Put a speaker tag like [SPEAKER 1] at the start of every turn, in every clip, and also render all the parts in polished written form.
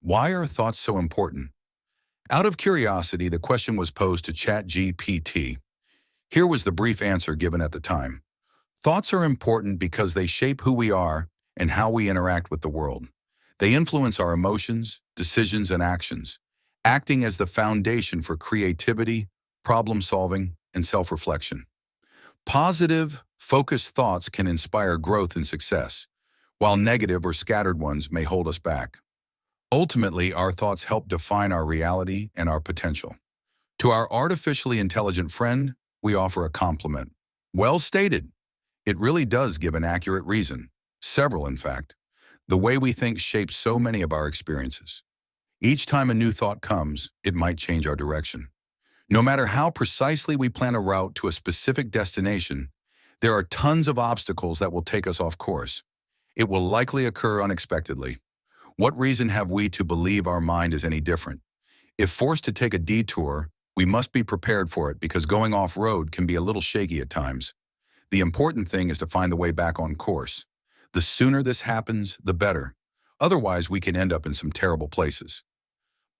[SPEAKER 1] Why are thoughts so important? Out of curiosity, the question was posed to ChatGPT. Here was the brief answer given at the time. Thoughts are important because they shape who we are and how we interact with the world. They influence our emotions, decisions, and actions, acting as the foundation for creativity, problem-solving, and self-reflection. Positive, focused thoughts can inspire growth and success, while negative or scattered ones may hold us back. Ultimately, our thoughts help define our reality and our potential. To our artificially intelligent friend, we offer a compliment. Well stated. It really does give an accurate reason. Several, in fact. The way we think shapes so many of our experiences. Each time a new thought comes, it might change our direction. No matter how precisely we plan a route to a specific destination, there are tons of obstacles that will take us off course. It will likely occur unexpectedly. What reason have we to believe our mind is any different? If forced to take a detour, we must be prepared for it because going off-road can be a little shaky at times. The important thing is to find the way back on course. The sooner this happens, the better. Otherwise, we can end up in some terrible places.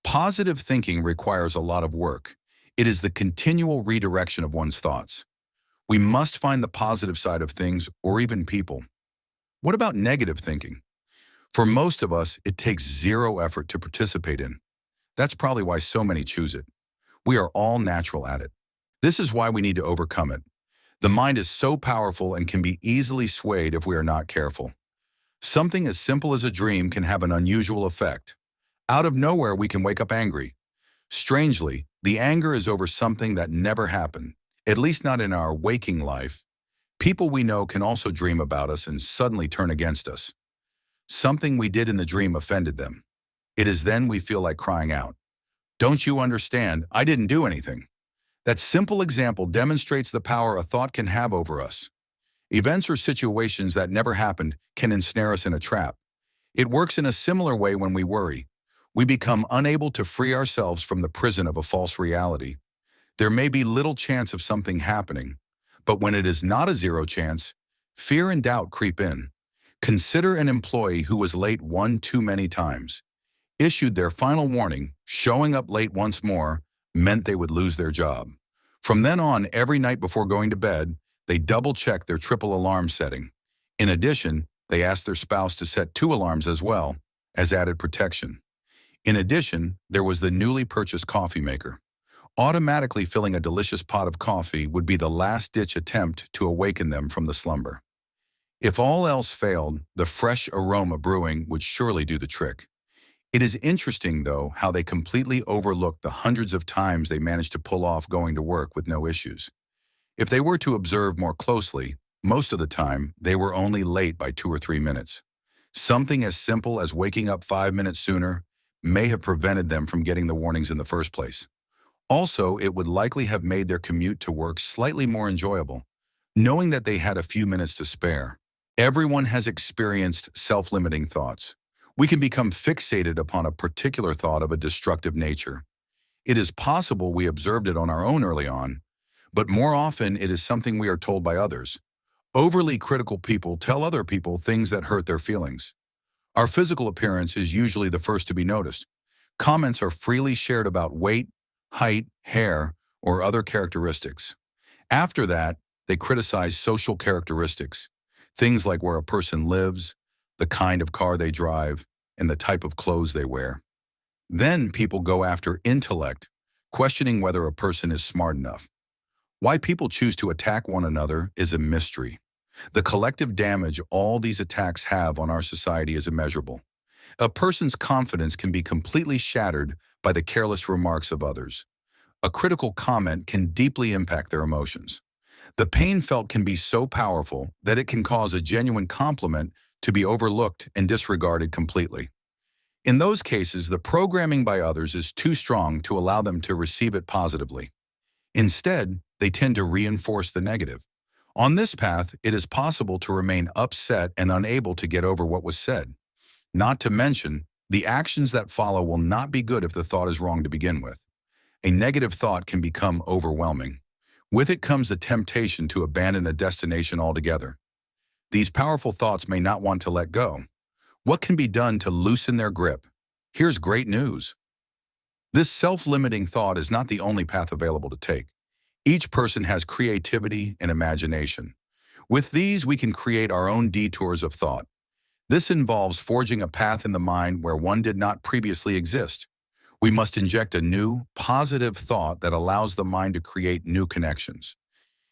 [SPEAKER 1] Positive thinking requires a lot of work. It is the continual redirection of one's thoughts. We must find the positive side of things or even people. What about negative thinking? For most of us, it takes zero effort to participate in. That's probably why so many choose it. We are all natural at it. This is why we need to overcome it. The mind is so powerful and can be easily swayed if we are not careful. Something as simple as a dream can have an unusual effect. Out of nowhere, we can wake up angry. Strangely, the anger is over something that never happened, at least not in our waking life. People we know can also dream about us and suddenly turn against us. Something we did in the dream offended them. It is then we feel like crying out. Don't you understand? I didn't do anything. That simple example demonstrates the power a thought can have over us. Events or situations that never happened can ensnare us in a trap. It works in a similar way when we worry. We become unable to free ourselves from the prison of a false reality. There may be little chance of something happening, but when it is not a zero chance, fear and doubt creep in. Consider an employee who was late one too many times. Issued their final warning, showing up late once more meant they would lose their job. From then on, every night before going to bed, they double-check their triple alarm setting. In addition, they asked their spouse to set 2 alarms as well, as added protection. In addition, there was the newly purchased coffee maker. Automatically filling a delicious pot of coffee would be the last-ditch attempt to awaken them from the slumber. If all else failed, the fresh aroma brewing would surely do the trick. It is interesting, though, how they completely overlooked the hundreds of times they managed to pull off going to work with no issues. If they were to observe more closely, most of the time, they were only late by 2 or 3 minutes. Something as simple as waking up 5 minutes sooner may have prevented them from getting the warnings in the first place. Also, it would likely have made their commute to work slightly more enjoyable, knowing that they had a few minutes to spare. Everyone has experienced self-limiting thoughts. We can become fixated upon a particular thought of a destructive nature. It is possible we observed it on our own early on, but more often it is something we are told by others. Overly critical people tell other people things that hurt their feelings. Our physical appearance is usually the first to be noticed. Comments are freely shared about weight, height, hair, or other characteristics. After that, they criticize social characteristics. Things like where a person lives, the kind of car they drive, and the type of clothes they wear. Then people go after intellect, questioning whether a person is smart enough. Why people choose to attack one another is a mystery. The collective damage all these attacks have on our society is immeasurable. A person's confidence can be completely shattered by the careless remarks of others. A critical comment can deeply impact their emotions. The pain felt can be so powerful that it can cause a genuine compliment to be overlooked and disregarded completely. In those cases, the programming by others is too strong to allow them to receive it positively. Instead, they tend to reinforce the negative. On this path, it is possible to remain upset and unable to get over what was said. Not to mention, the actions that follow will not be good if the thought is wrong to begin with. A negative thought can become overwhelming. With it comes the temptation to abandon a destination altogether. These powerful thoughts may not want to let go. What can be done to loosen their grip? Here's great news. This self-limiting thought is not the only path available to take. Each person has creativity and imagination. With these, we can create our own detours of thought. This involves forging a path in the mind where one did not previously exist. We must inject a new, positive thought that allows the mind to create new connections.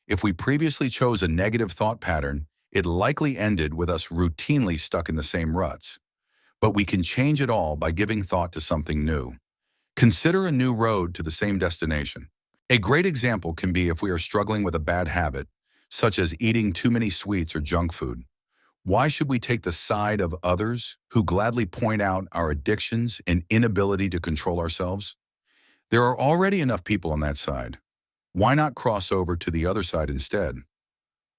[SPEAKER 1] If we previously chose a negative thought pattern, it likely ended with us routinely stuck in the same ruts. But we can change it all by giving thought to something new. Consider a new road to the same destination. A great example can be if we are struggling with a bad habit, such as eating too many sweets or junk food. Why should we take the side of others who gladly point out our addictions and inability to control ourselves? There are already enough people on that side. Why not cross over to the other side instead?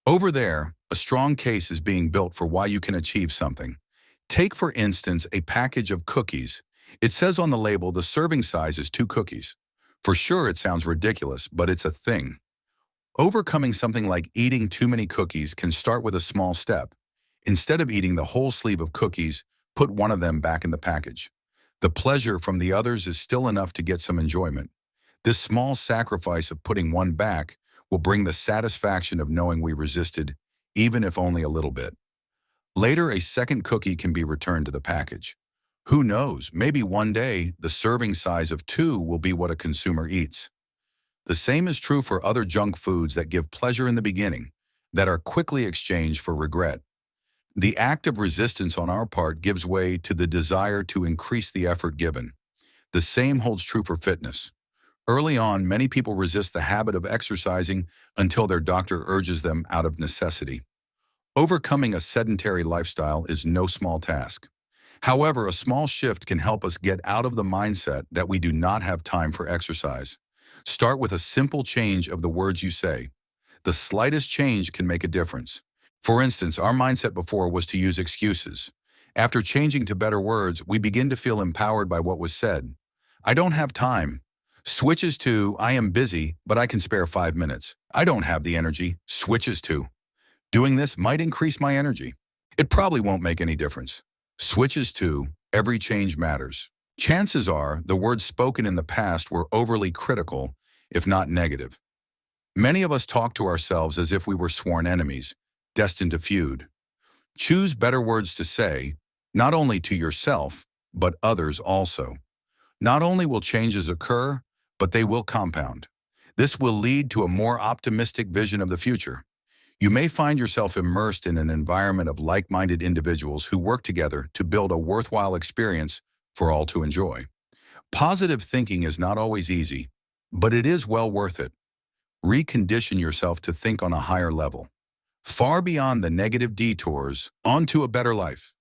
[SPEAKER 1] Over there, a strong case is being built for why you can achieve something. Take, for instance, a package of cookies. It says on the label the serving size is 2 cookies. For sure, it sounds ridiculous, but it's a thing. Overcoming something like eating too many cookies can start with a small step. Instead of eating the whole sleeve of cookies, put one of them back in the package. The pleasure from the others is still enough to get some enjoyment. This small sacrifice of putting one back will bring the satisfaction of knowing we resisted, even if only a little bit. Later, a second cookie can be returned to the package. Who knows, maybe one day the serving size of 2 will be what a consumer eats. The same is true for other junk foods that give pleasure in the beginning, that are quickly exchanged for regret. The act of resistance on our part gives way to the desire to increase the effort given. The same holds true for fitness. Early on, many people resist the habit of exercising until their doctor urges them out of necessity. Overcoming a sedentary lifestyle is no small task. However, a small shift can help us get out of the mindset that we do not have time for exercise. Start with a simple change of the words you say. The slightest change can make a difference. For instance, our mindset before was to use excuses. After changing to better words, we begin to feel empowered by what was said. I don't have time. Switches to, I am busy, but I can spare 5 minutes. I don't have the energy. Switches to, doing this might increase my energy. It probably won't make any difference. Switches to, every change matters. Chances are the words spoken in the past were overly critical, if not negative. Many of us talk to ourselves as if we were sworn enemies, destined to feud. Choose better words to say, not only to yourself, but others also. Not only will changes occur, but they will compound. This will lead to a more optimistic vision of the future. You may find yourself immersed in an environment of like-minded individuals who work together to build a worthwhile experience for all to enjoy. Positive thinking is not always easy, but it is well worth it. Recondition yourself to think on a higher level, far beyond the negative detours, onto a better life.